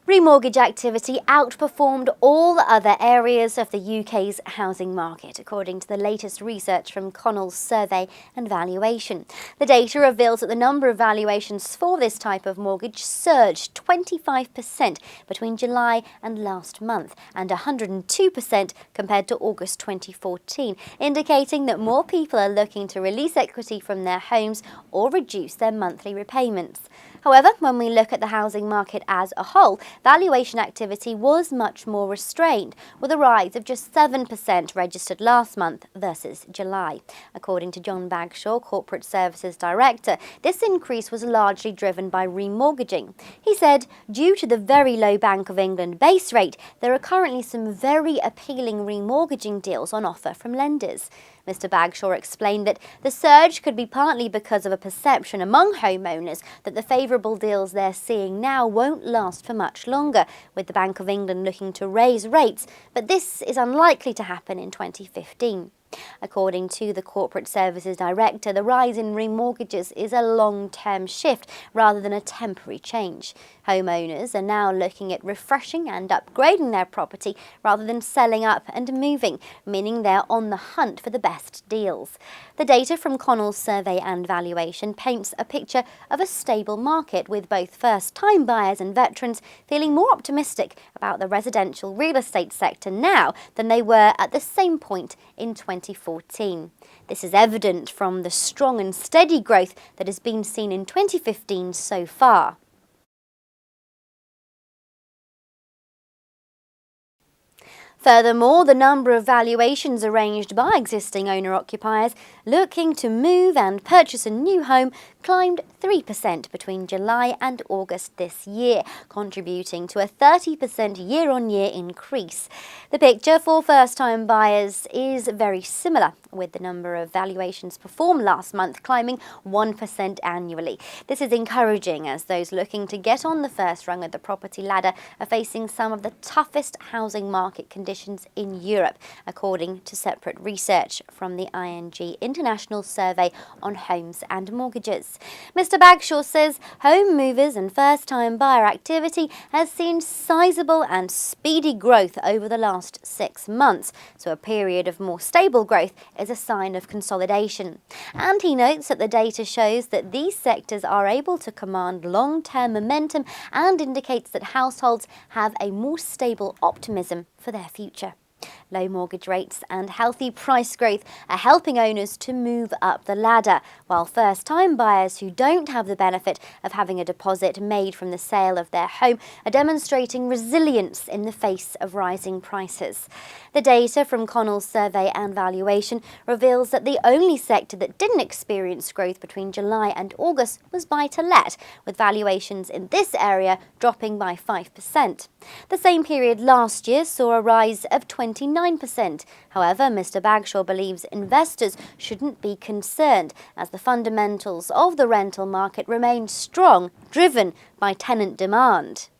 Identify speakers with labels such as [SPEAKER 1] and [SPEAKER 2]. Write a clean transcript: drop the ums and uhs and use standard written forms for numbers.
[SPEAKER 1] Remortgage activity outperformed all other areas of the UK's housing market, according to the latest research from Connell's survey and valuation. The data reveals that the number of valuations for this type of mortgage surged 25% between July and last month, and 102% compared to August 2014, indicating that more people are looking to release equity from their homes or reduce their monthly repayments. However, when we look at the housing market as a whole, valuation activity was much more restrained, with a rise of just 7% registered last month versus July. According to John Bagshaw, Corporate Services Director, this increase was largely driven by remortgaging. He said, due to the very low Bank of England base rate, there are currently some very appealing remortgaging deals on offer from lenders. Mr. Bagshaw explained that the surge could be partly because of a perception among homeowners that the favourable deals they're seeing now won't last for much longer, with the Bank of England looking to raise rates, but this is unlikely to happen in 2015. According to the Corporate Services Director, the rise in remortgages is a long-term shift rather than a temporary change. Homeowners are now looking at refreshing and upgrading their property rather than selling up and moving, meaning they're on the hunt for the best deals. The data from Connell's survey and valuation paints a picture of a stable market, with both first-time buyers and veterans feeling more optimistic about the residential real estate sector now than they were at the same point in 2014. This is evident from the strong and steady growth that has been seen in 2015 so far. Furthermore, the number of valuations arranged by existing owner-occupiers looking to move and purchase a new home climbed 3% between July and August this year, contributing to a 30% year-on-year increase. The picture for first-time buyers is very similar, with the number of valuations performed last month climbing 1% annually. This is encouraging, as those looking to get on the first rung of the property ladder are facing some of the toughest housing market conditions in Europe, according to separate research from the ING International Survey on Homes and Mortgages. Mr. Bagshaw says home movers and first-time buyer activity has seen sizable and speedy growth over the last 6 months, so a period of more stable growth is a sign of consolidation. And he notes that the data shows that these sectors are able to command long-term momentum and indicates that households have a more stable optimism for their future. Low mortgage rates and healthy price growth are helping owners to move up the ladder, while first-time buyers who don't have the benefit of having a deposit made from the sale of their home are demonstrating resilience in the face of rising prices. The data from Connell's survey and valuation reveals that the only sector that didn't experience growth between July and August was buy-to-let, with valuations in this area dropping by 5%. The same period last year saw a rise of 29%. However, Mr. Bagshaw believes investors shouldn't be concerned, as the fundamentals of the rental market remain strong, driven by tenant demand.